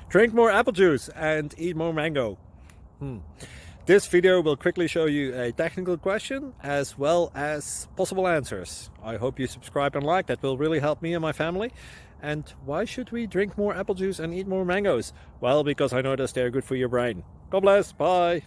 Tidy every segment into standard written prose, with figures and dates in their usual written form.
Drink more apple juice and eat more mango. This video will quickly show you a technical question as well as possible answers. I hope you subscribe and like, that will really help me and my family. And why should we drink more apple juice and eat more mangoes? Well, because I noticed they're good for your brain. God bless, bye!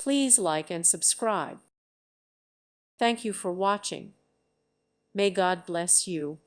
Please like and subscribe. Thank you for watching. May God bless you.